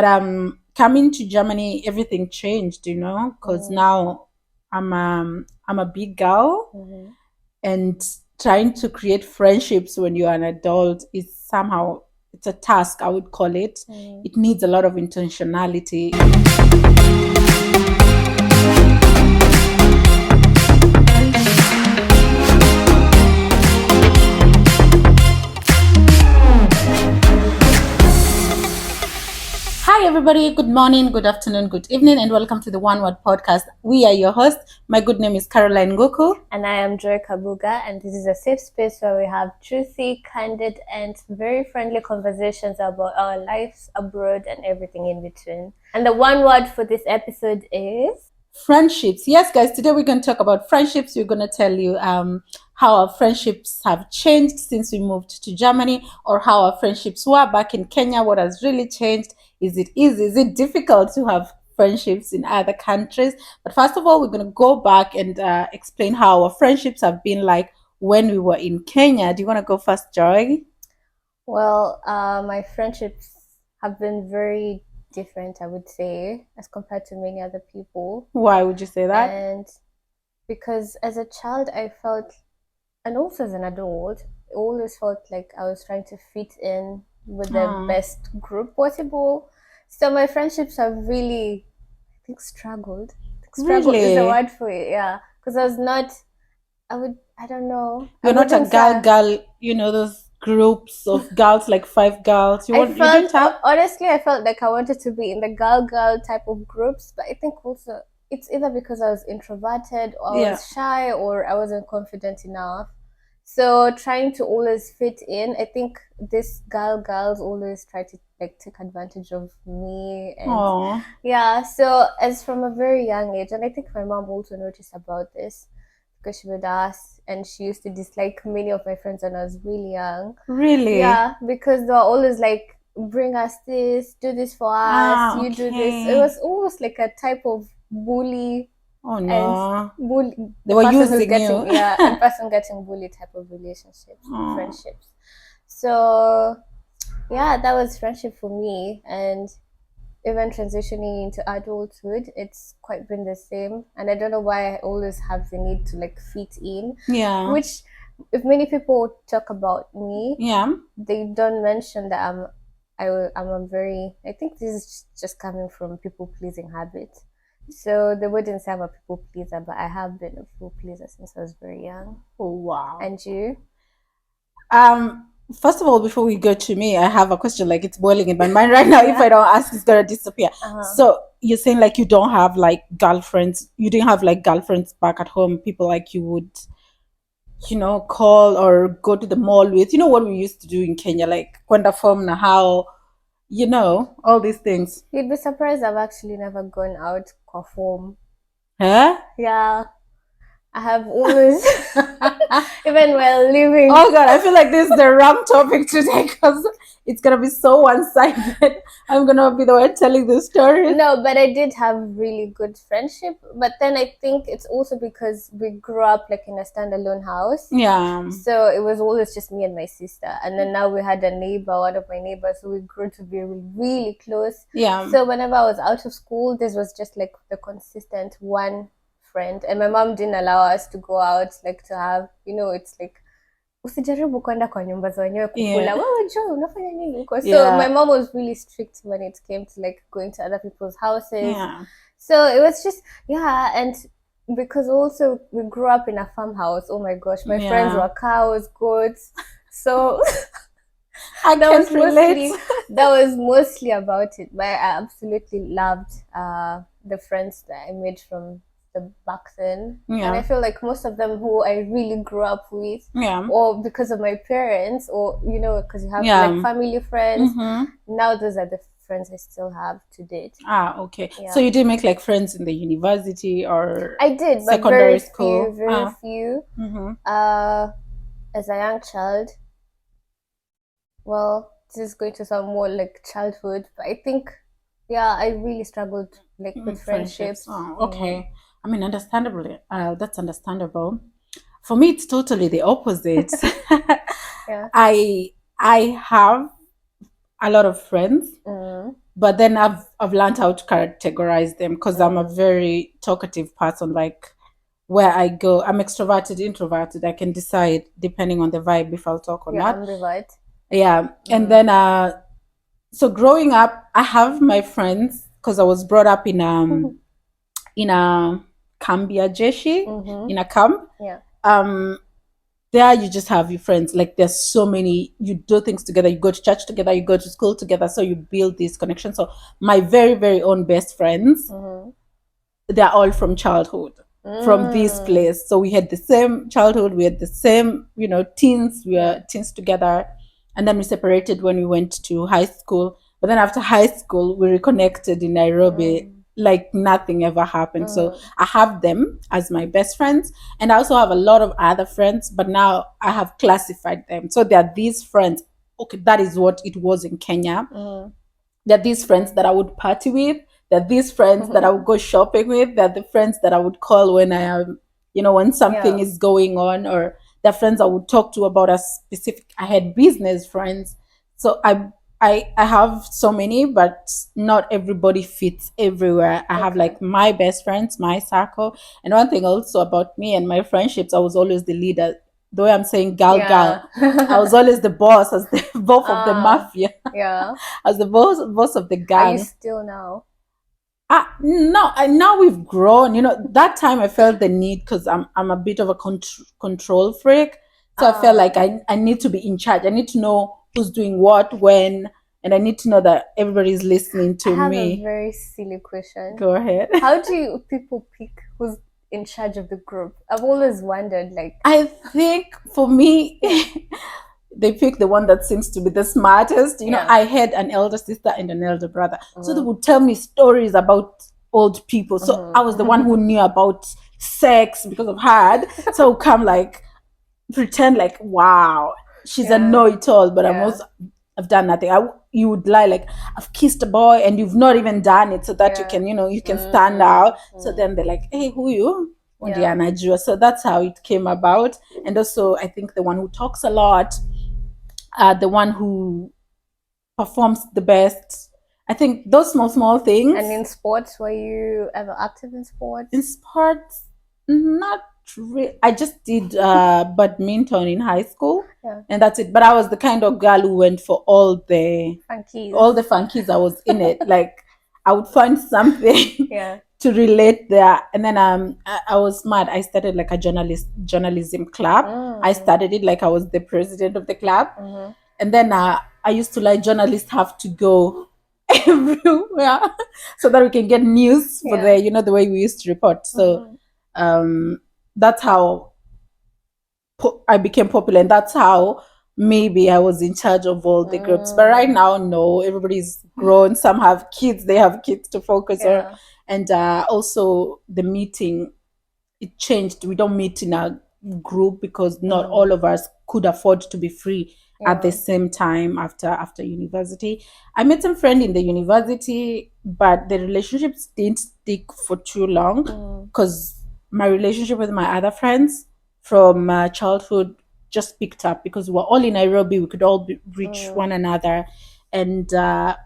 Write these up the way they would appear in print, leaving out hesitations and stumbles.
Coming to Germany, everything changed, because now I'm a big girl, Mm-hmm. and trying to create friendships when you're an adult is somehow, it's a task, I would call it. Mm-hmm. It needs a lot of intentionality. Hi, everybody. Good morning, good afternoon, good evening, and welcome to the One Word Podcast. We are your hosts. My good name is Caroline Goku. And I am Joy Kabuga, and this is a safe space where we have juicy, candid, and very friendly conversations about our lives abroad and everything in between. And the one word for this episode is friendships. Yes, guys, today we're going to talk about friendships. We're going to tell you how our friendships have changed since we moved to Germany, or how our friendships were back in Kenya. What has really changed? Is it easy? Is it difficult to have friendships in other countries? But first of all, we're going to go back and explain how our friendships have been like when we were in Kenya. Do you want to go first, Joy? well, my friendships have been very different, I would say, as compared to many other people. Why would you say that? And because as a child, I felt, and also as an adult, I always felt like I was trying to fit in with the best group possible. So my friendships have really, I think, struggled. I think struggle is the Really? word for it, yeah. Because I was not, I don't know, I You're not a wouldn't girl, say. girl, those groups of girls, like five girls. You didn't have? Honestly, I felt like I wanted to be in the girl type of groups, but I think also it's either because I was introverted or I Yeah. was shy or I wasn't confident enough. So trying to always fit in, I think these girls always try to like take advantage of me, and Oh, yeah. So as from a very young age, and I think my mom also noticed about this because she would ask, and she used to dislike many of my friends when I was really young. really? Yeah, because they were always like, bring us this, do this for us, Ah, you do this. It okay. was almost like a type of bully, Oh and no, bully they the were person who's using getting, you. yeah, and person getting bullied type of relationships, Oh, friendships. So yeah, that was friendship for me, and even transitioning into adulthood, it's quite been the same. And I don't know why I always have the need to like fit in, yeah, which if many people talk about me, yeah. they don't mention that I'm a very, I think this is just coming from people pleasing habit. So they wouldn't say I'm a people pleaser, but I have been a people pleaser since I was very young. Oh wow. And you? Um, First of all, before we go to me, I have a question. Like it's boiling in my mind right now. If Yeah. I don't ask, it's gonna disappear. Uh-huh. So you're saying like you don't have like girlfriends? You didn't have like girlfriends back at home? People like you would, call or go to the mall with. You know what we used to do in Kenya, like kwenda form na how, all these things. You'd be surprised I've actually never gone out perform. Huh? Yeah, I have always, even while living. Oh God, I feel like this is the wrong topic today because it's gonna be so one-sided. I'm gonna be the one telling the stories. No, but I did have really good friendship. But then I think it's also because we grew up like in a standalone house. Yeah. So it was always just me and my sister. And then now we had a neighbor, one of my neighbors, so we grew to be really close. Yeah. So whenever I was out of school, this was just like the consistent one friend. And my mom didn't allow us to go out, like to have, it's like usijaribu kwenda kwa nyumba za wenyewe kukula, Yeah. wewe jo unafanya nini huko. So Yeah. my mom was really strict when it came to like going to other people's houses. Yeah. So it was just, yeah. And because also we grew up in a farmhouse, oh my gosh, my friends were cows, goats. So I can't relate. that was mostly about it. But I absolutely loved the friends that I made from the back then. Yeah. And I feel like most of them who I really grew up with, Yeah. or because of my parents, or because you have like family friends. Now those are the friends I still have to date. Ah, okay. Yeah. So you did make like friends in the university or I did, but secondary very school? few, very few. As a young child, well, this is going to sound more like childhood, but I think, yeah, I really struggled like with friendships. Oh, okay. I mean, understandably, that's understandable. For me, it's totally the opposite. Yeah. I have a lot of friends, but then I've learned how to categorize them because I'm a very talkative person. Like where I go, I'm extroverted, introverted. I can decide depending on the vibe if I'll talk or You're not. ambivert. Yeah, and then so growing up, I have my friends because I was brought up in a Kambia Jeshi, in a camp. Yeah. Um, there you just have your friends. Like there's so many. You do things together. You go to church together. You go to school together. So you build this connection. So my very very own best friends, they're all from childhood, from this place. So we had the same childhood. We had the same, teens. We were teens together, and then we separated when we went to high school. But then after high school, we reconnected in Nairobi like nothing ever happened. So I have them as my best friends, and I also have a lot of other friends, but now I have classified them. So there are these friends. Okay, that is what it was in Kenya. There are these friends that I would party with. There are these friends that I would go shopping with. There are the friends that I would call when I am, when something is going on, or the friends I would talk to about a specific. I had business friends, so I have so many, but not everybody fits everywhere. I have like my best friends, my circle, and one thing also about me and my friendships, I was always the leader. The way I'm saying gal, I was always the boss, as the both of the mafia. Yeah. As the boss of the gang. Are you still now? No, now we've grown. That time I felt the need because I'm a bit of a control freak. So I felt like I need to be in charge. I need to know who's doing what, when, and I need to know that everybody's listening to I have me. a very silly question. Go ahead. How do people pick who's in charge of the group? I've always wondered, like. I think for me, they pick the one that seems to be the smartest. I had an elder sister and an elder brother. So they would tell me stories about old people. So I was the one who knew about sex because of her. So I would come like, pretend like, wow, she's a know-it-all, but I've done nothing. You would lie like, I've kissed a boy and you've not even done it, so that you can, you can stand out. So then they're like, hey, who are you? So that's how it came about. And also I think the one who talks a lot, the one who performs the best. I think those small things. And in sports, were you ever active in sports? In sports, not really. I just did badminton in high school, and that's it. But I was the kind of girl who went for all the funkies. I was in it. Like I would find something to relate there. And then I was mad. I started like a journalism club. I started it like I was the president of the club. And then I used to like journalists have to go everywhere so that we can get news for the way we used to report. So that's how I became popular, and that's how maybe I was in charge of all the groups. But right now, no, everybody's grown. Some have kids, they have kids to focus on. And also the meeting, it changed. We don't meet in a group because not all of us could afford to be free at the same time after university. I met some friend in the university, but the relationships didn't stick for too long because my relationship with my other friends from childhood just picked up because we're all in Nairobi. We could all reach one another, and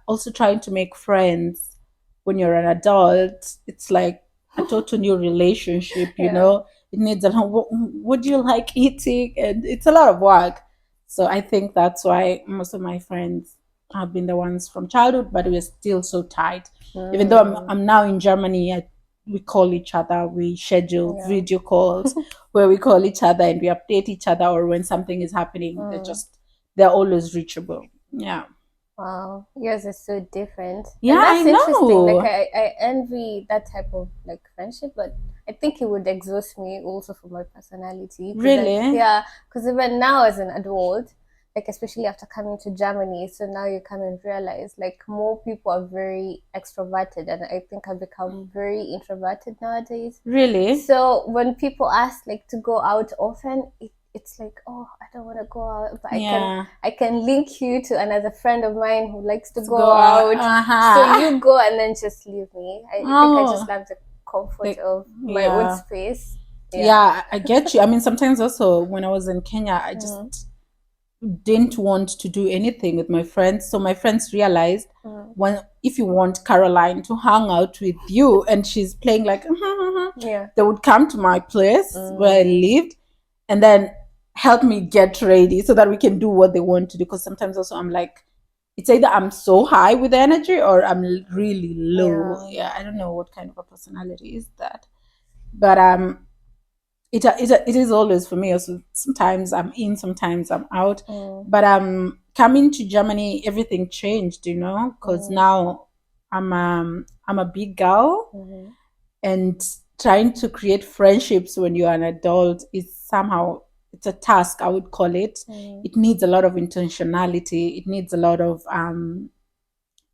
also trying to make friends when you're an adult, it's like a total new relationship. It needs what do you like eating, and it's a lot of work. So I think that's why most of my friends have been the ones from childhood, but we're still so tight. Even though I'm now in Germany, we call each other, we schedule video calls where we call each other and we update each other, or when something is happening, they're always reachable. Yeah. Wow, yours is so different. Yeah, and that's I know. Interesting. Like I envy that type of like friendship, but I think it would exhaust me also for my personality. Really? Because even now as an adult, like especially after coming to Germany, so now you come and realize like more people are very extroverted, and I think I've become very introverted nowadays. Really? So when people ask like to go out often, it's like, oh, I don't want to go out, but I can link you to another friend of mine who likes to go out. So you go and then just leave me. I think I just love the comfort of my own space. Yeah, I get you. I mean, sometimes also when I was in Kenya, I just didn't want to do anything with my friends. So my friends realized, Mm. when if you want Caroline to hang out with you and she's playing like Yeah. they would come to my place where I Mm. lived and then help me get ready so that we can do what they want to do. Because sometimes also I'm like, it's either I'm so high with energy or I'm really low. Yeah. Yeah, I don't know what kind of a personality is that. But it is always for me also. Sometimes I'm in, sometimes I'm out. Mm. But coming to Germany, everything changed, because Mm. now I'm a big girl, Mm-hmm. and trying to create friendships when you're an adult is somehow, it's a task, I would call it. Mm. It needs a lot of intentionality. It needs a lot of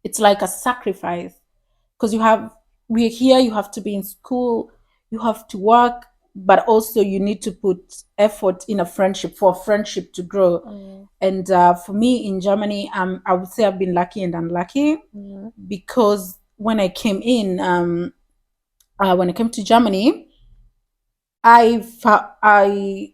it's like a sacrifice, because we're here, you have to be in school, you have to work, but also you need to put effort in a friendship for a friendship to grow. Mm. And for me in Germany, I would say I've been lucky and unlucky, Mm. because when I came to Germany, I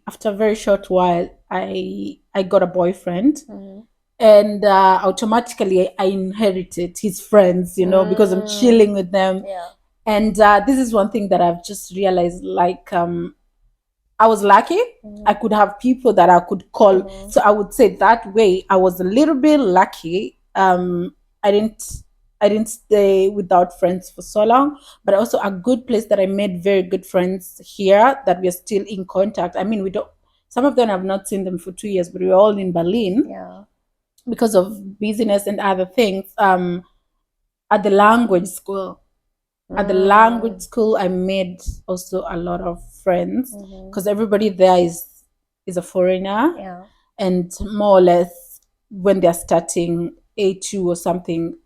after a very short while, I got a boyfriend, Mm. and automatically I inherited his friends, because I'm Mm. chilling with them. Yeah. And this is one thing that I've just realized, like, I was lucky. I Mm. could have people that I could call. Mm. So I would say that way I was a little bit lucky. I didn't I didn't stay without friends for so long, but also a good place that I made very good friends here that we're still in contact. I mean, we don't. Some of them I've not seen them for 2 years, but we're all in Berlin Yeah. because of business and other things. At the language school, Mm. I made also a lot of friends, Mm-hmm. because everybody there is a foreigner, Yeah. and more or less when they're starting A2 or something,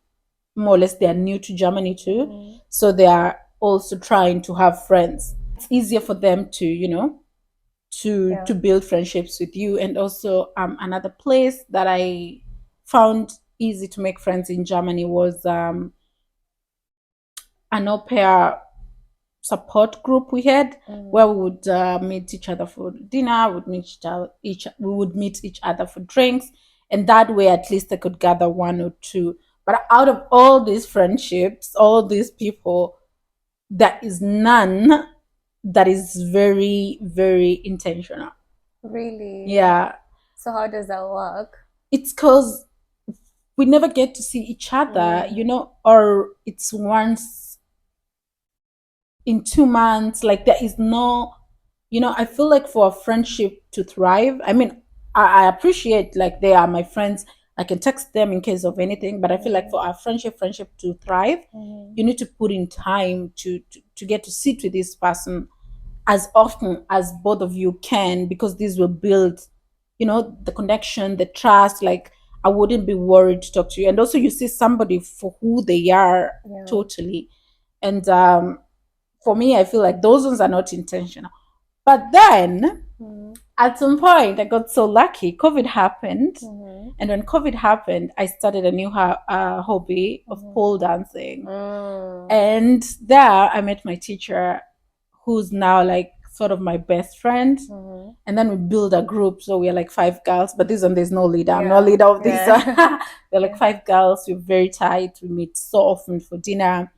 more or less they are new to Germany too, Mm. so they are also trying to have friends. It's easier for them to Yeah. to build friendships with you. And also another place that I found easy to make friends in Germany was an au pair support group we had, Mm. where we would meet each other for dinner, would meet we would meet each other for drinks, and that way at least I could gather one or two. But out of all these friendships, all these people, there is none that is very, very intentional. Really? Yeah, So how does that work? it's because we never get to see each other, Mm. or it's once in 2 months. Like, there is no, I feel like for a friendship to thrive, I mean, I appreciate, like, they are my friends, I can text them in case of anything, but I feel like Mm. for our friendship to thrive, Mm. you need to put in time to get to sit with this person as often as both of you can, because this will build, the connection, the trust. Like, I wouldn't be worried to talk to you, and also you see somebody for who they are Yeah. totally. And for me, I feel like those ones are not intentional. But then Mm. at some point, I got so lucky. COVID happened. Mm-hmm. And when COVID happened, I started a new hobby of Mm-hmm. pole dancing. Mm. And there I met my teacher, who's now like sort of my best friend. Mm-hmm. And then we build a group. So we're like five girls, but this one, there's no leader. I'm not Yeah. leader of this. Yeah. We're like Yeah. five girls. We're very tight. We meet so often for dinner,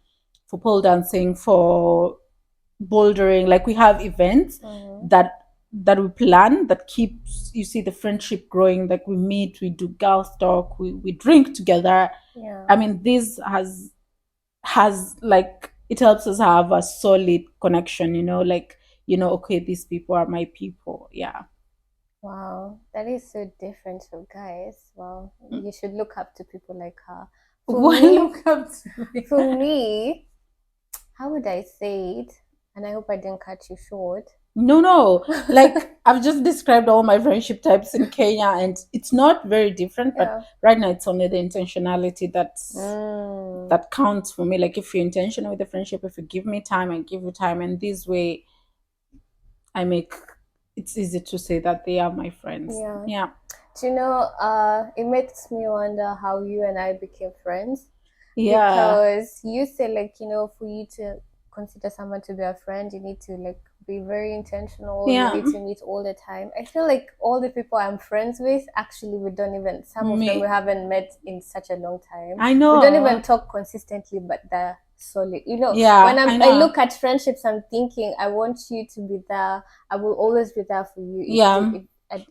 for pole dancing, for bouldering. Like, we have events Mm-hmm. that we plan, that keeps, you see, the friendship growing. Like, we meet, we do girls talk, we drink together. Yeah. I mean, this has like, it helps us have a solid connection, like, okay, these people are my people. Yeah. Wow, that is so different for guys. Wow, you should look up to people like her. For Why me, look up to me? for me, how would I say it? And I hope I didn't cut you short. No, no. Like, I've just described all my friendship types in Kenya, and it's not very different. But Yeah. right now, it's only the intentionality Mm. that counts for me. Like, if you're intentional with the friendship, if you give me time, I give you time, and this way, I make it's easy to say that they are my friends. Yeah. Yeah, Do you know, it makes me wonder how you and I became friends. yeah, Because you say, like, for you to consider someone to be a friend, you need to, like, be very intentional. We Yeah. need to meet all the time. I feel like all the people I'm friends with, actually, we don't even, some of them we Me. haven't met in such a long time. I We don't even know. talk consistently, but they're solid. Yeah, When I I know. look at friendships, I'm thinking, I want you to be there. I will always be there for you. Yeah. If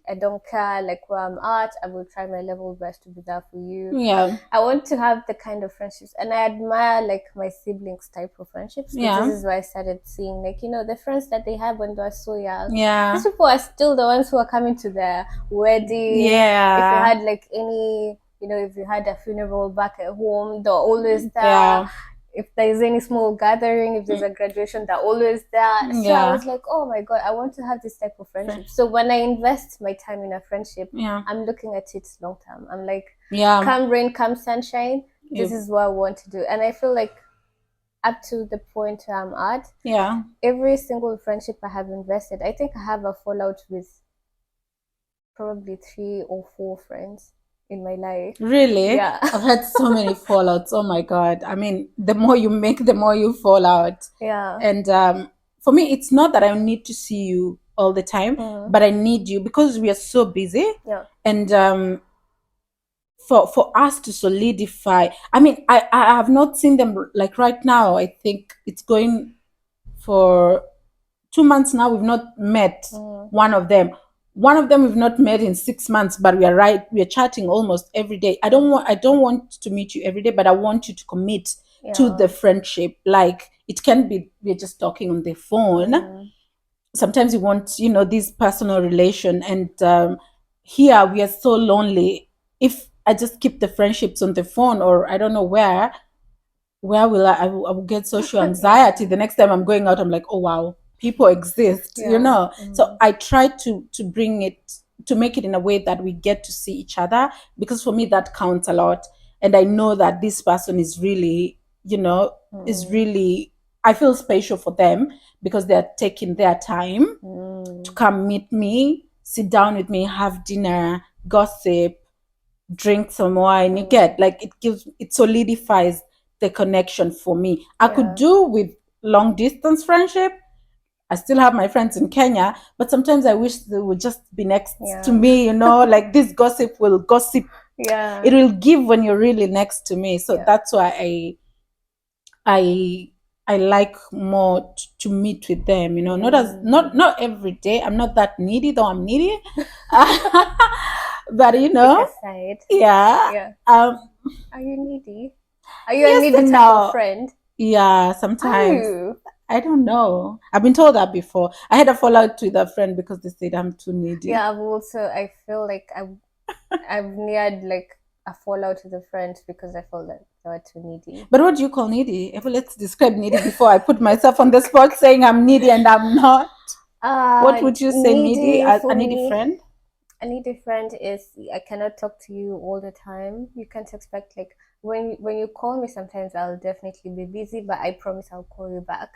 I don't care like where I'm at, I will try my level best to be there for you. Yeah. I want to have the kind of friendships, and I admire like my siblings type of friendships, because this Yeah. is why I started seeing, like, the friends that they had when they were so young. These Yeah. people are still the ones who are coming to their wedding. If you Yeah. had like any, if you had a funeral back at home, they're always there. Yeah. If there's any small gathering, if there's a graduation, they're always there. So I Yeah. was like, oh my god, I want to have this type of Fri- friendship. So when I invest my time in a friendship, Yeah. I'm looking at it long term. I'm like, Yeah. come rain, come sunshine, this You, is what I want to do. And I feel like up to the point where I'm at, yeah. every single friendship I have invested, I think I have a fallout with probably 3 or 4 friends in my life. Really? Yeah. I've had so many fallouts. Oh my God. I mean, the more you make, the more you fall out. Yeah. And for me, it's not that I need to see you all the time, Mm. but I need you because we are so busy. Yeah. And for us to solidify, I mean, I have not seen them like right now. I think it's going for 2 months now. We've not met Mm. one of them we've not met in 6 months, but we are chatting almost every day. I don't want to meet you every day, but I want you to commit to Yeah. the friendship. Like, it can be we're just talking on the phone. Mm. Sometimes you want, this personal relation. And here we are so lonely. If I just keep the friendships on the phone, or I don't know where will I will get social anxiety. The next time I'm going out, I'm like, oh wow, people exist, Yeah. so Mm. I try to bring it, to make it in a way that we get to see each other, because for me that counts a lot. And I know that this person is really, is Mm. really, I feel special for them, because they're taking their time to Mm. come meet me, sit down with me, have dinner, gossip, drink some wine. You Mm. get, like, it solidifies the connection for me. I could Yeah. do with long distance friendship. I still have my friends in Kenya, but sometimes I wish they would just be next to Yeah. me, like this gossip will gossip. It Yeah. will give when you're really next to me. So Yeah. that's why I like more to meet with them, not as Mm. not every day. I'm not that needy, though I'm needy. But Pick a side. yeah. Yeah. Um, Are you needy? Are you a yes needy and type of no. friend? Yeah, Are sometimes. you? I don't know. I've been told that before. I had a fallout with a friend because they said I'm too needy. Yeah, I feel like I've neared like a fallout with a friend because I felt that they were too needy. But what do you call needy? Let's describe needy before I put myself on the spot saying I'm needy and I'm not. What would you say needy? Needy A for needy me, friend? a needy friend is, I cannot talk to you all the time. You can't expect, like, when you call me, sometimes I'll definitely be busy, but I promise I'll call you back.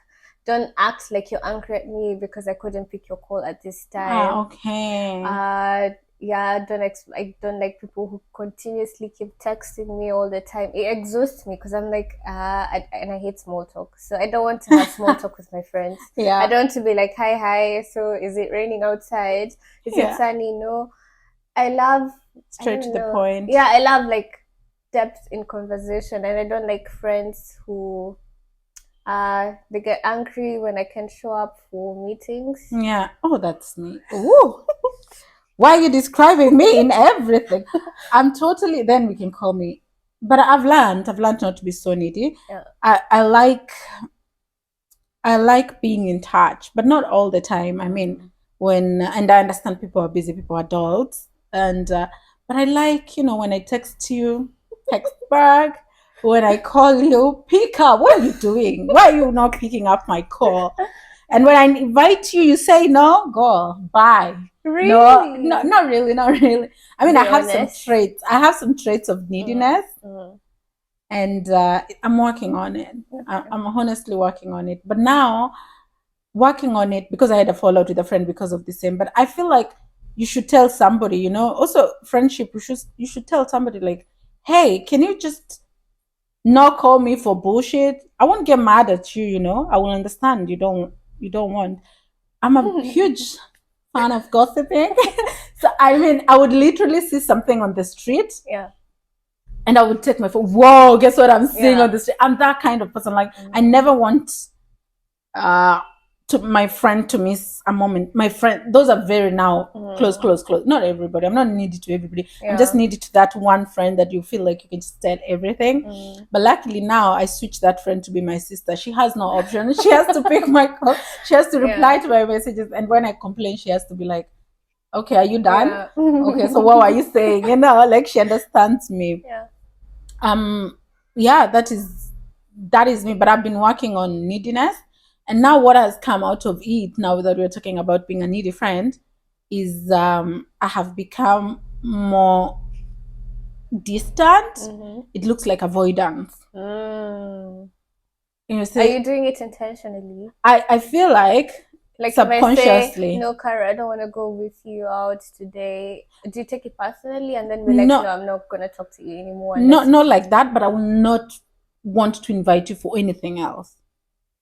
Don't act like you're angry at me because I couldn't pick your call at this time. Okay. Yeah, I don't like people who continuously keep texting me all the time. It exhausts me because I'm like, and I hate small talk. So I don't want to have small talk with my friends. I Yeah. don't want to be like, hi, so is it raining outside? Is it Yeah. sunny? No. I love, I Straight to don't the know. point. Yeah, I love like depth in conversation, and I don't like friends who they get angry when I can show up for meetings. Yeah. Oh, that's me. Ooh. Why are you describing me in everything? I'm totally, then we can call me. But I've learned not to be so needy. Yeah. I like being in touch, but not all the time. I mean, and I understand people are busy, people are adults, and but I like, when I text you, text back. When I call you, pick up. What are you doing? Why are you not picking up my call? And when I invite you, you say no. Go, bye. No, no, Really? not really, not really. I mean, I Be have some honest. traits. I have some traits of Mm, neediness, mm, and I'm working on it. okay. I'm honestly working on it. But now, working on it because I had a fallout with a friend because of the same. But I feel like you should tell somebody. Also, friendship. You should tell somebody, like, hey, can you just not call me for bullshit? I won't get mad at you. I will understand. You don't want. I'm a huge fan of gossiping. So I mean, I would literally see something on the street. Yeah. And I would take my phone. Whoa, guess what I'm seeing Yeah. on the street? I'm that kind of person. Like I never want to my friend to miss a moment. My friend, those are very now close. Not everybody. I'm not needy to everybody. I'm just needy to that one friend that you feel like you can just tell everything. But luckily now I switched that friend to be my sister. She has no option. She has to pick my call. She has to reply to my messages. And when I complain, she has to be like, okay, are you done? Yeah. Okay, so what are you saying? You know, like she understands me. Yeah. Yeah, that is me. But I've been working on neediness. And now what has come out of it, now that we're talking about being a needy friend, is I have become more distant. It looks like avoidance. You Are you doing it intentionally? I feel like subconsciously. If I say, no, Kara, I don't want to go with you out today. Do you take it personally and then be like, no, I'm not going to talk to you anymore? Not like that, but I will not want to invite you for anything else.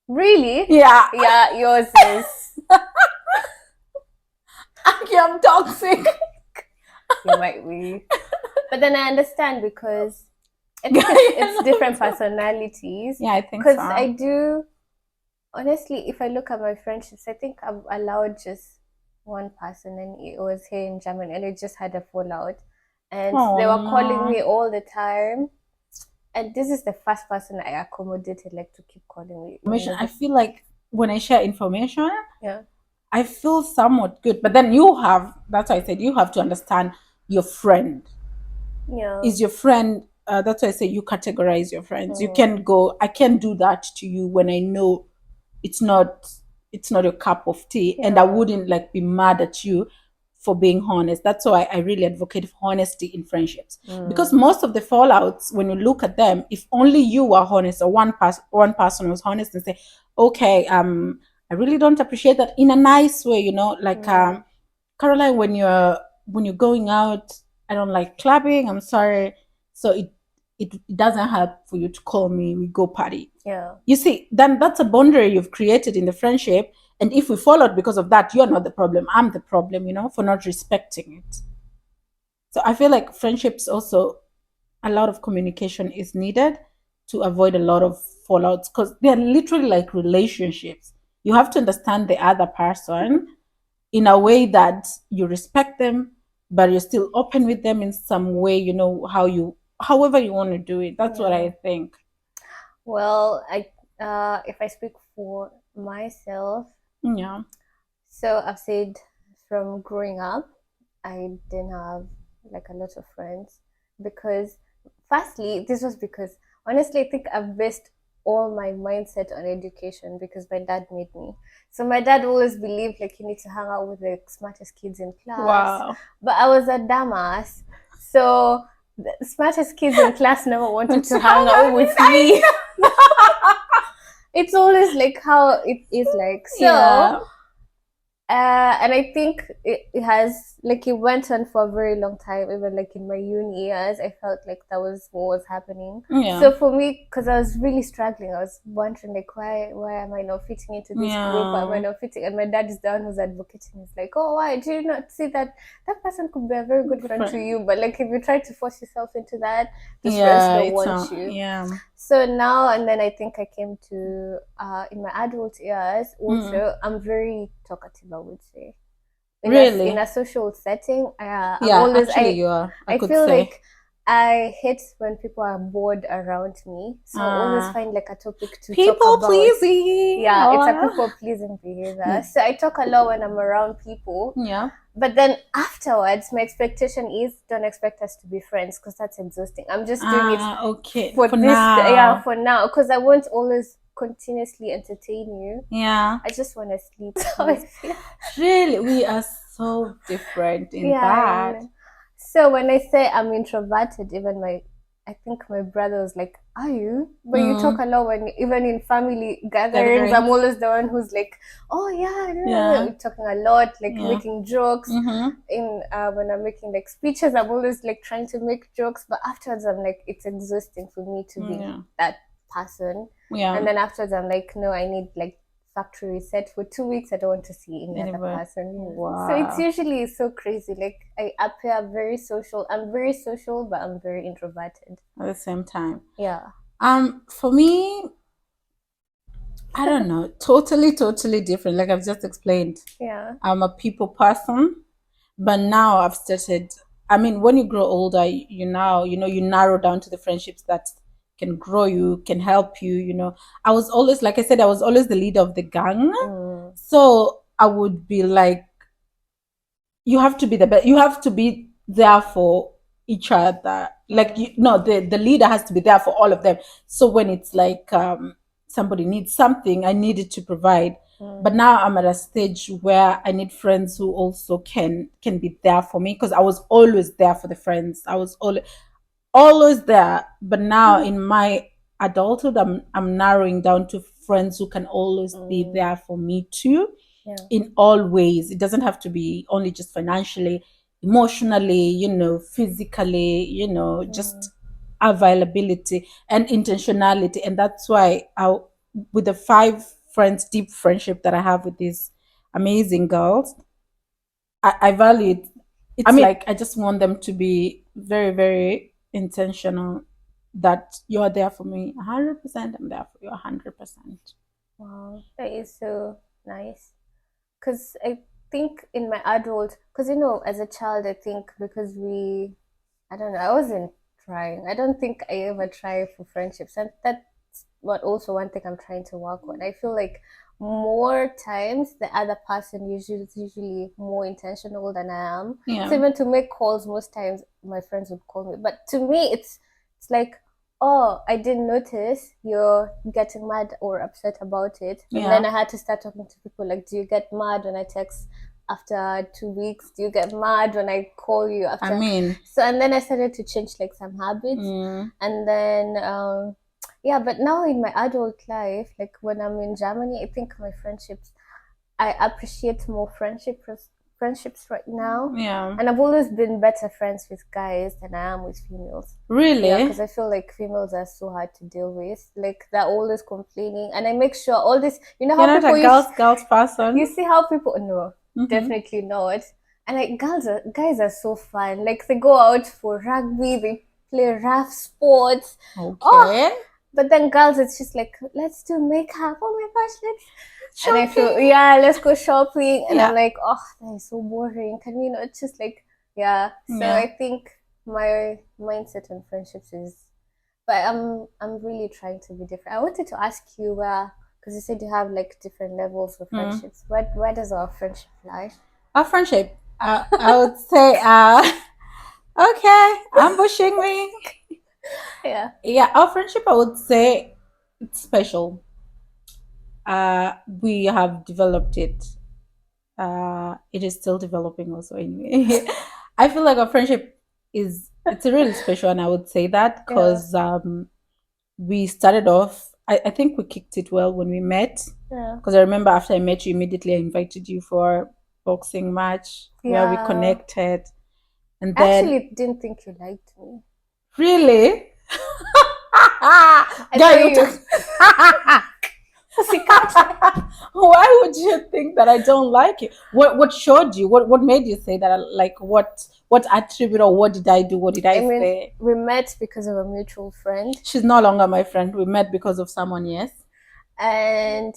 Really? Yeah. Yeah, yours is. Okay, I'm toxic. You might be. But then I understand because I think it's different personalities. Yeah, I think so. Because I do, honestly, if I look at my friendships, I think I've allowed just one person, and it was here in Germany, and it just had a fallout. And they were calling me all the time. And this is the first person I accommodated, like, to keep calling me. I feel like when I share information, yeah, I feel somewhat good. But then that's why I said you have to understand your friend. Yeah. Is your friend, that's why I say you categorize your friends. You can go, I can't do that to you when I know it's not your cup of tea. And I wouldn't like be mad at you for being honest. That's why I really advocate for honesty in friendships. Because most of the fallouts, when you look at them, if only you were honest or one person was honest and say, okay, I really don't appreciate that, in a nice way, you know, like Caroline, when you're going out, I don't like clubbing, I'm sorry. So it doesn't help for you to call me, we go party. Yeah. You see, then that's a boundary you've created in the friendship. And if we followed because of that, you're not the problem. I'm the problem, you know, for not respecting it. So I feel like friendships also, a lot of communication is needed to avoid a lot of fallouts, because they're literally like relationships. You have to understand the other person in a way that you respect them, but you're still open with them in some way, you know, however you want to do it. That's what I think. Well, if I speak for myself, yeah. So I've said from growing up, I didn't have like a lot of friends because, firstly, this was because honestly, I think I've based all my mindset on education because my dad made me. So my dad always believed like you need to hang out with the smartest kids in class. Wow. But I was a dumbass, so the smartest kids in class never wanted to hang out with me. It's always like how it is like. So Yeah. And I think it has like it went on for a very long time. Even like in my uni years, I felt like that was what was happening. Yeah. So for me, because I was really struggling, I was wondering like why am I not fitting into this group? Why am I not fitting? And my dad is the one who's advocating. He's like, oh, why do you not see that person could be a very good friend to you? But like if you try to force yourself into that, those friends don't want you. Yeah. So now, and then I think I came to in my adult years also, I'm very talkative, I would say. In a social setting, I'm always, actually you are. I feel like I hate when people are bored around me. So I always find like a topic to talk about. People pleasing. Yeah, it's a people pleasing behavior. So I talk a lot when I'm around people. Yeah. But then afterwards, my expectation is don't expect us to be friends because that's exhausting. I'm just doing it for this now. Yeah, for now, because I won't always continuously entertain you. Yeah. I just want to sleep. Really, we are so different in that. So when I say I'm introverted, I think my brother was like, are you? But you talk a lot even in family gatherings. I'm always the one who's like, oh yeah. We're talking a lot, like making jokes. When I'm making like speeches, I'm always like trying to make jokes. But afterwards, I'm like, it's exhausting for me to be that person. And then afterwards, I'm like, no, I need like factory reset for 2 weeks. I don't want to see any other Anyway, person. So it's wow. usually so crazy. Like I appear very social. I'm very social, but I'm very introverted. At the same time. Yeah. For me, I don't know, totally different. Like I've just explained, Yeah. I'm a people person, but now I've started. I mean, when you grow older, you now, you narrow down to the friendships that can grow you, can help you. I was always, like I said, I was always the leader of the gang. Mm. So I would be like, you have to be the best. You have to be there for each other. Like Mm. no, the leader has to be there for all of them. So when it's like somebody needs something, I needed to provide. But Mm. now I'm at a stage where I need friends who also can be there for me, because I was always there for the friends. I was always there. But now in my adulthood, I'm narrowing down to friends who can always be Mm. there for me too, Yeah. in all ways. It doesn't have to be only just financially, emotionally, physically, Mm. just availability and intentionality. And that's why with the 5 friends, deep friendship that I have with these amazing girls, I value it. It's like I just want them to be very, very intentional, that you're there for me 100%. I'm there for you 100%. Wow. That is so nice. Because I think in my adult, because as a child, I think because I don't know, I wasn't trying. I don't think I ever try for friendships, and that's what also one thing I'm trying to work on. I feel like more times the other person is usually more intentional than I am. So Yeah. even to make calls, most times my friends would call me, but to me, it's like, oh, I didn't notice you're getting mad or upset about it. And then Yeah. I had to start talking to people like, do you get mad when I text after 2 weeks? Do you get mad when I call you I after? mean, So, and then I started to change like some habits. And then, yeah, but now in my adult life, like when I'm in Germany, I think my friendships, I appreciate more friendships right now. yeah. And I've always been better friends with guys than I am with females. Yeah, Really? because I feel like females are so hard to deal with. Like they're always complaining, and I make sure all this. You know You're how not people a girls you person? see how people no, Mm-hmm. definitely not. And like guys are so fun. Like they go out for rugby, they play rough sports. Oh, Okay. but then girls, it's just like, let's do makeup. Oh my gosh, let's. And I feel, Shopping. yeah, let's go shopping. And I'm Yeah. like, oh, that is so boring. Can we not just like, yeah. So Yeah. I think my mindset on friendships is, but I'm really trying to be different. I wanted to ask you because you said you have like different levels of Mm. friendships. Where does our friendship lie? Our friendship, I would say, okay, ambushing me. Yeah. Yeah, our friendship, I would say, it's special. We have developed it. It is still developing also anyway. I feel like our friendship it's a really special, and I would say that Yeah. because we started off. I think we kicked it well when we met, Yeah. because I remember after I met you, immediately I invited you for a boxing match where we Yeah. connected, and I then actually didn't think you liked me. really, I guy, thought you you talk. pussycat. Why would you think that I don't like you? What showed you? What made you say that? Like what attribute, or what did I do? What did I I mean, say? we met because of a mutual friend, She's no longer my friend. We met because of someone. Yes. and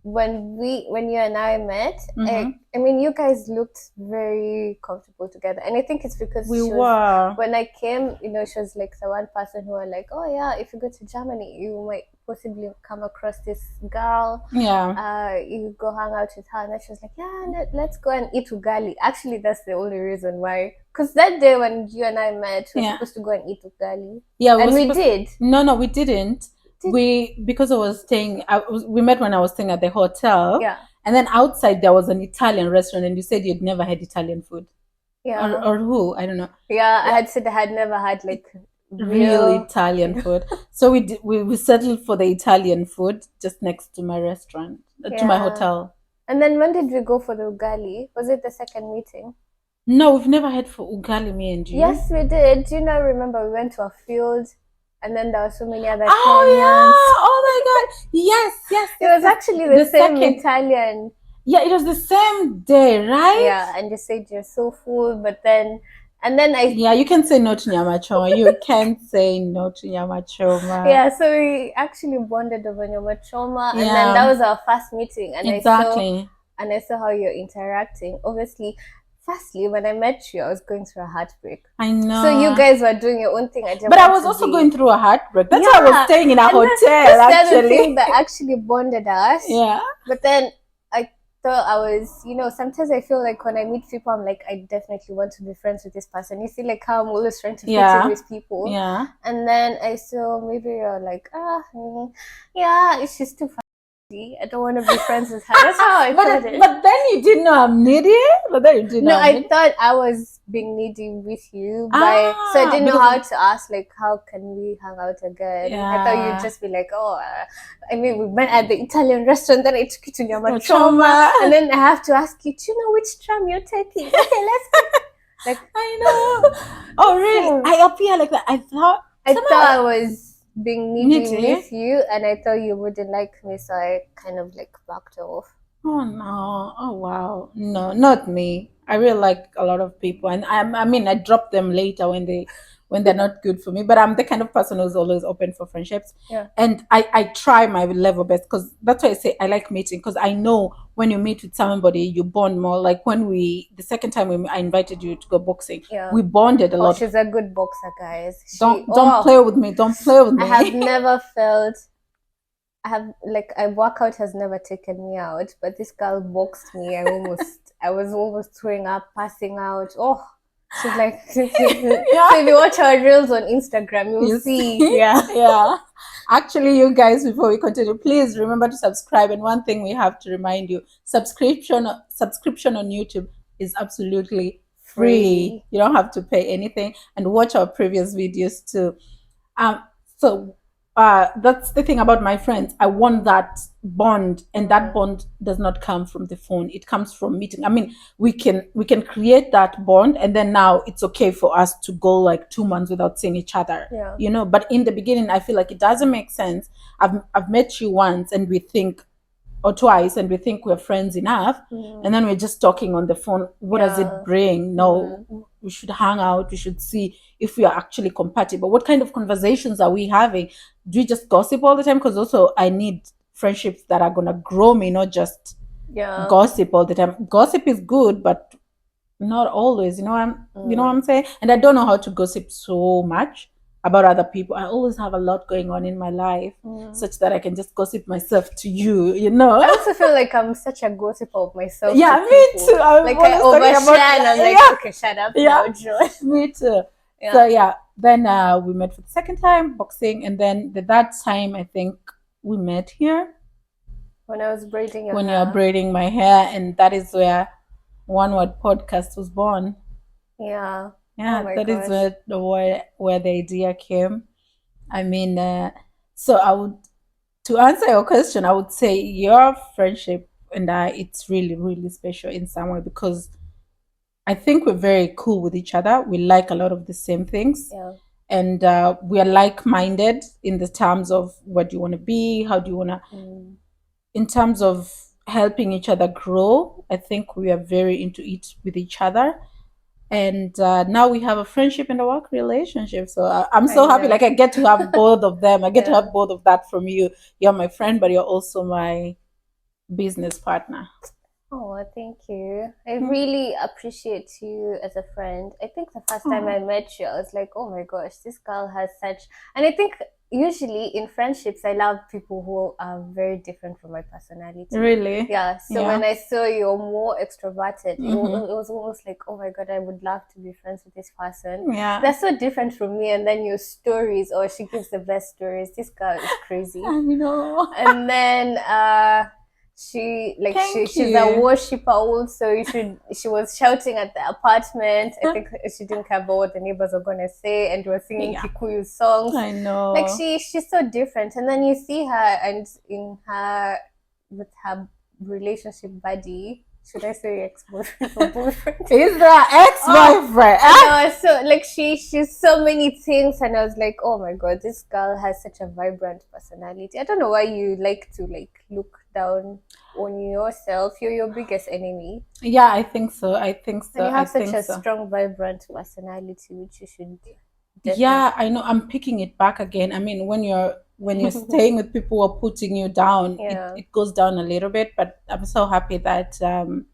when you and I met, Mm-hmm. I mean you guys looked very comfortable together, and I think it's because We she was were. when I came, she was like the one person who were like, oh yeah, if you go to Germany, you might possibly come across this girl. Yeah. You go hang out with her, and then she was like, yeah, let's go and eat ugali. Actually, that's the only reason why. Because that day when you and I met, we were Yeah. supposed to go and eat ugali, Yeah. and we did. No, we didn't. Because I was staying. We met when I was staying at the hotel. Yeah. And then outside there was an Italian restaurant, and you said you'd never had Italian food. Yeah. Or who? I don't know. Yeah, I Yeah. had said I had never had like Real real. Italian food. So we settled for the Italian food just next to my restaurant, to my Yeah. hotel. And then when did we go for the ugali? Was it the second meeting? No, we've never had for ugali, me and you. Yes, we did. Do you know? Remember, we went to a field, and then there were so many other Oh Kenyans. yeah! Oh my God! Yes, yes, It yes, was yes. actually the same second. Italian. Yeah, it was the same day, right? Yeah, and you said you're so full, but then, and then I. Yeah, you can say no to Nyama Choma. You can say no to Nyama Choma. Yeah, so we actually bonded over Nyama Choma, and then that Yeah, was our first meeting, and exactly. I saw how you're interacting. Obviously, firstly, when I met you, I was going through a heartbreak. I So you know. guys were doing your own thing. I just But I want was to also be. going through a heartbreak. That's why I was Yeah, staying in a and hotel, that's the other actually. thing that actually bonded us. Yeah. But then I thought I was, sometimes I feel like when I meet people, I'm like, I definitely want to be friends with this person. You see, like how I'm always trying to fit in with people. Yeah. And then I saw maybe you're like, yeah, she's too funny. I don't want to be friends with her. That's how I thought it. But then you didn't know I'm needy. But then you didn't know No, I'm I needy. thought I was being needy with you, so I didn't know how to ask, like, how can we hang out again? Yeah. I thought you'd just be like, I mean, we met at the Italian restaurant, then I took you to Nyama Choma. Choma, and then I have to ask you, do you know which tram you're taking? Okay, let's go. Like, I know. Oh, really? I appear like that. I thought I was being needy with you, and I thought you wouldn't like me, so I kind of like backed off. Oh no! Oh wow! No, not me. I really like a lot of people, and I mean, I drop them later when they're not good for me. But I'm the kind of person who's always open for friendships. Yeah. And I try my level best, because that's why I say I like meeting, because I know when you meet with somebody, you bond more. Like when the second time I invited you to go boxing, we bonded a lot. She's a good boxer, guys. Don't play with me. Don't play with me. I have never felt. Workout has never taken me out, but this girl boxed me. I was almost throwing up, passing out. Oh, she's like, So if you watch our reels on Instagram, you'll see. Yeah. Actually, you guys, before we continue, please remember to subscribe. And one thing we have to remind you: subscription on YouTube is absolutely free. You don't have to pay anything, and watch our previous videos too. So that's the thing about my friends. I want that bond, and that bond does not come from the phone. It comes from meeting. I mean, we can create that bond, and then now it's okay for us to go like 2 months without seeing each other. Yeah. But in the beginning, I feel like it doesn't make sense. I've met you once, and we think, or twice, and we think we're friends enough, and then we're just talking on the phone. What does it bring? No, we should hang out. We should see if we are actually compatible. What kind of conversations are we having? Do we just gossip all the time? Because also I need friendships that are gonna grow me, not just gossip all the time. Gossip is good, but not always. You know what I'm saying? And I don't know how to gossip so much about other people. I always have a lot going on in my life, such that I can just gossip myself to you. I also feel like I'm such a gossiper of myself. Yeah, me too. Like I overshare, and I'm like, okay, shut up now, Joy. Me too. Yeah. So yeah, then we met for the second time, boxing, and then the third time I think we met here when I was braiding your when hair. you were braiding my hair, and that is where One Word Podcast was born. Yeah. Yeah, that is where the idea came. I mean, so to answer your question, I would say your friendship and it's really, really special in some way, because I think we're very cool with each other. We like a lot of the same things. Yeah. And we are like-minded in the terms of what do you want to be, how do you want to, in terms of helping each other grow. I think we are very into it with each other. And now we have a friendship and a work relationship. So I'm so happy. Like I get to have both of them. I get to have both of that from you. You're my friend, but you're also my business partner. Oh, thank you. I really appreciate you as a friend. I think the first time I met you, I was like, oh my gosh, this girl has such... And I think usually in friendships, I love people who are very different from my personality. Really? Yeah. So when I saw you're more extroverted, it was almost like, oh my God, I would love to be friends with this person. Yeah. They're so different from me. And then your stories, she gives the best stories. This girl is crazy. I know. And then... she's a worshiper also. She was shouting at the apartment. I think she didn't care about what the neighbors were gonna say, and was singing Kikuyu songs. I know. Like she's so different. And then you see her, and with her relationship buddy, should I say ex-boyfriend or boyfriend? Is the ex-boyfriend? I know, so like she's so many things, and I was like, oh my god, this girl has such a vibrant personality. I don't know why you like to like look down on yourself. You're your biggest enemy. Yeah, I think so. I think so. And you I have such think a so. strong, vibrant personality, which you should Yeah, definitely. I know. I'm picking it back again. I mean, when you're staying with people who are putting you down, it, Yeah. it goes down a little bit. But I'm so happy that I'm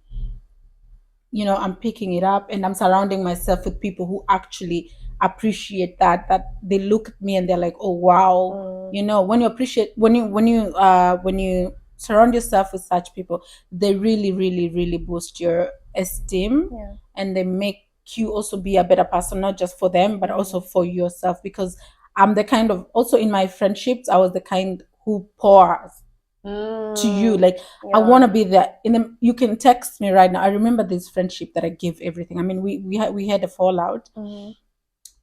picking it up, and I'm surrounding myself with people who actually appreciate that they look at me and they're like, oh wow. When you appreciate, when you surround yourself with such people, they really really really boost your esteem, Yeah. and they make you also be a better person, not just for them but also for yourself. Because I'm the kind of, also in my friendships, I was the kind who pours to you. Like, I Yeah. want to be there. You can text me right now. I remember this friendship that I gave everything. I mean, we had a fallout,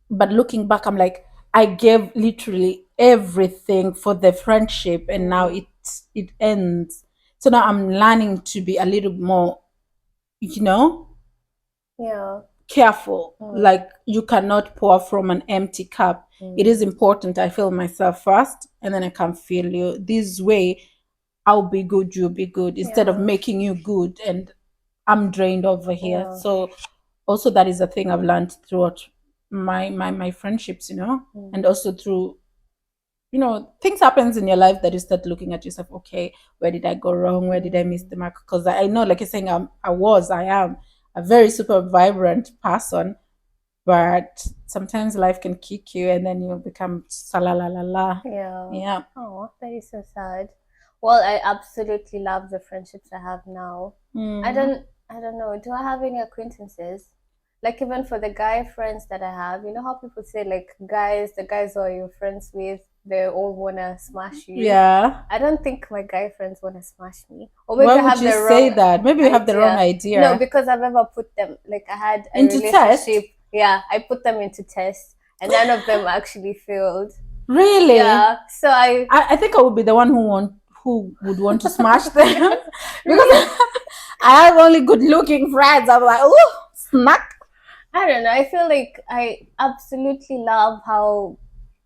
but looking back, I'm like, I gave literally everything for the friendship, and now it ends. So now I'm learning to be a little more, you know, Yeah. careful. Like, you cannot pour from an empty cup. It is important I fill myself first, and then I can fill you. This way, I'll be good, you'll be good, instead of Yeah. making you good and I'm drained over here. Yeah. So also that is a thing I've learned throughout my friendships, and also through, things happens in your life that you start looking at yourself. Okay, where did I go wrong? Where did I miss the mark? Because I know, like you're saying, I am a very super vibrant person, but sometimes life can kick you, and then you become la. Yeah. Yeah. Oh, that is so sad. Well, I absolutely love the friendships I have now. I don't know. Do I have any acquaintances? Like even for the guy friends that I have, you know how people say like the guys who are you friends with, they all wanna smash you. Yeah. I don't think my guy friends wanna smash me. Or maybe Why I would have you the say wrong that? Maybe you have the wrong idea. No, idea. because I've ever put them like I had a Into test? relationship. Yeah, I put them into tests and none of them actually failed. Really? Yeah. So I think I would be the one who would want to smash them because I have only good looking friends. I'm like, oh, snack. I don't know. I feel like I absolutely love how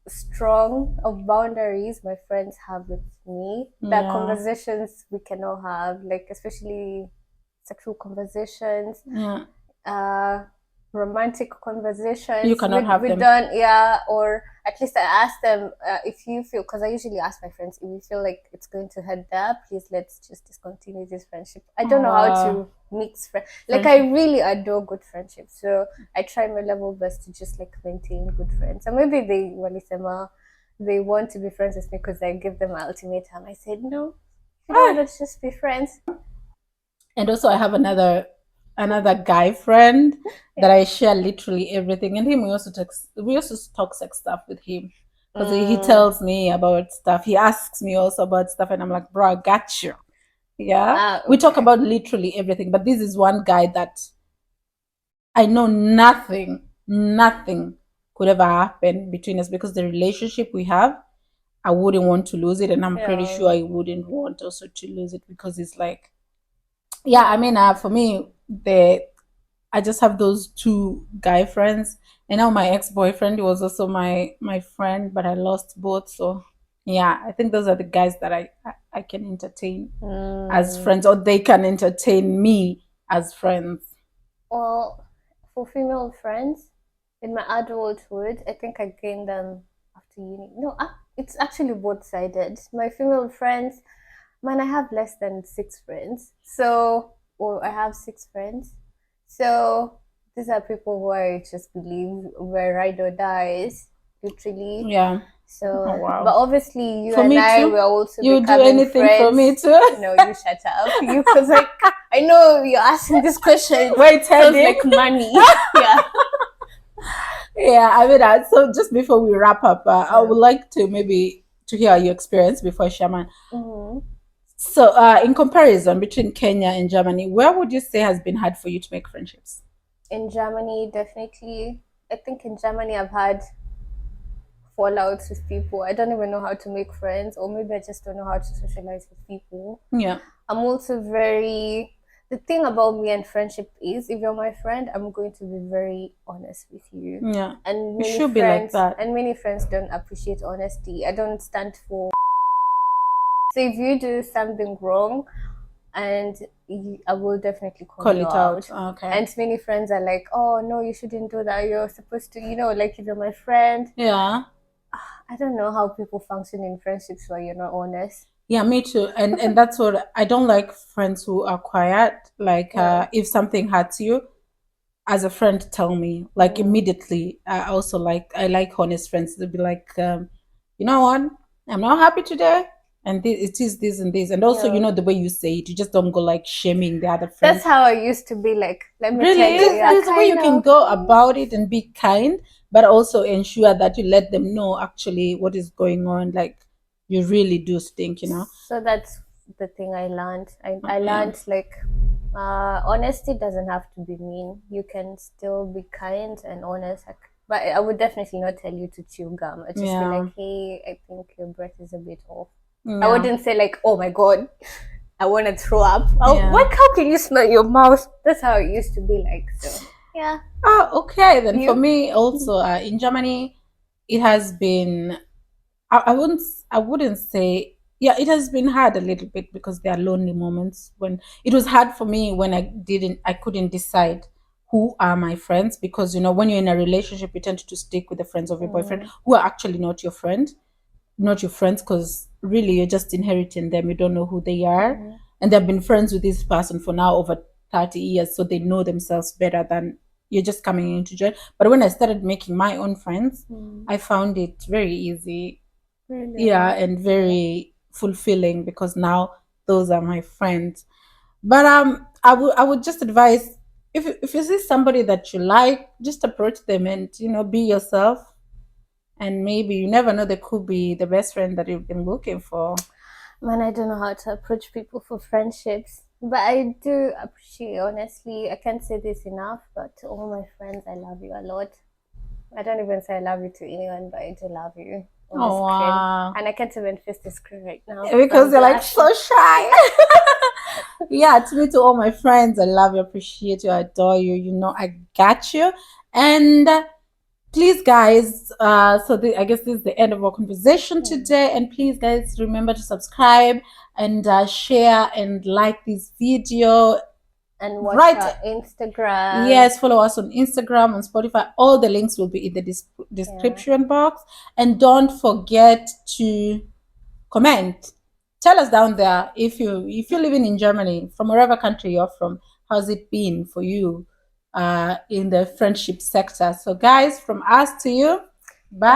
strong of boundaries my friends have with me. The Yeah. conversations we can all have, like especially sexual conversations, Yeah. uh, romantic You conversations. cannot have We them. done, yeah, or at least I ask them if you feel, because I usually ask my friends if you feel like it's going to head there, please let's just discontinue this friendship. I don't know how to mix like I Friendship. really adore good friendships, so I try my level best to just like maintain good friends. And maybe they want to be friends with me because I give them an ultimatum. I said no, let's just be friends. And also, I have another guy friend that Yeah. I share literally everything. And him, we also talk sex stuff with him, because he Mm. tells me about stuff. He asks me also about stuff, and I'm like, bro, I got you. Yeah, Ah, we talk okay. about literally everything. But this is one guy that I know nothing could ever happen between us, because the relationship we have, I wouldn't want to lose it, and I'm pretty Yeah. sure I wouldn't want also to lose it, because it's like, yeah, I mean, for me, I just have those two guy friends, and now my ex-boyfriend was also my friend, but I lost both. So yeah, I think those are the guys that I can entertain as Mm. friends, or they can entertain me as friends. Well, for female friends, in my adulthood, I think I gained them after uni. No, it's actually both sided. My female friends, man, I have less than six friends. So, or I have six friends. So, these are people who I just believe were ride or dies, literally. Yeah. Oh So, but wow. obviously, you For and me I too. were also You would do becoming anything for me friends. too. No, you shut up. You, because like, I know you're asking this question. Where it's Sounds heading. like money. Yeah. Yeah, I mean, so just before we wrap up, I Yeah. would like to maybe to hear your experience before Shaman. Mm-hmm. So, in comparison between Kenya and Germany, where would you say has been hard for you to make friendships? In Germany, definitely. I think in Germany, I've had fallouts with people. I don't even know how to make friends, or maybe I just don't know how to socialize with people. Yeah. I'm also very the thing about me and friendship is, if you're my friend, I'm going to be very honest with you. Yeah. And It should be like that. many friends don't appreciate honesty. I don't stand for. So if you do something wrong, and I will definitely call you it out. Okay. And many friends are like, "Oh no, you shouldn't do that. You're supposed to, like if you're my friend." Yeah. I don't know how people function in friendships where you're not honest. Yeah, me too. And that's what I don't like, friends who are quiet. Like Yeah. if something hurts you, as a friend, tell me like immediately. I like honest friends. They'll be like, you know what, I'm not happy today, and it is this and this. And also, Yeah. you know, the way you say it, you just don't go like shaming the other friend. That's how I used to be. Like, let me Really, tell you, yeah, there's a way you kind can of. go about it and be kind, but also ensure that you let them know actually what is going on. Like, you really do stink, you know. So that's the thing I learned. I Yeah. learned like honesty doesn't have to be mean. You can still be kind and honest. But I would definitely not tell you to chew gum. I'd just be Yeah. like, hey, I think your breath is a bit off. I Yeah. wouldn't say like, oh my god, I want to throw up. Yeah. How can you smell your mouth? That's how it used to be like. So yeah. Oh, okay. Then You? for me also, in Germany, it has been. I wouldn't say. Yeah, it has been hard a little bit because there are lonely moments when it was hard for me when I couldn't decide who are my friends, because you know when you're in a relationship you tend to stick with the friends of your boyfriend who are actually not your friends, because really you're just inheriting them. You don't know who they are, and they've been friends with this person for now over 30 years, so they know themselves better than you're just coming in to join. But when I started making my own friends, I found it very easy. Really? Yeah, and very fulfilling, because now those are my friends. But I would just advise, if you see somebody that you like, just approach them and be yourself, and maybe you never know, they could be the best friend that you've been looking for. Man, I don't know how to approach people for friendships, but I do appreciate, honestly, I can't say this enough, but to all my friends, I love you a lot. I don't even say I love you to anyone, but I do love you on the Oh, screen. wow. And I can't even face the screen right now. Because they're like so shy. Yeah, to me, to all my friends, I love you, appreciate you, adore you. You know, I got you. And please, guys, I guess this is the end of our conversation today. And please, guys, remember to subscribe and share and like this video. And watch our Instagram. Yes, follow us on Instagram, on Spotify. All the links will be in the description box. And don't forget to comment. Tell us down there, if you're living in Germany, from wherever country you're from, how's it been for you in the friendship sector? So guys, from us to you, bye.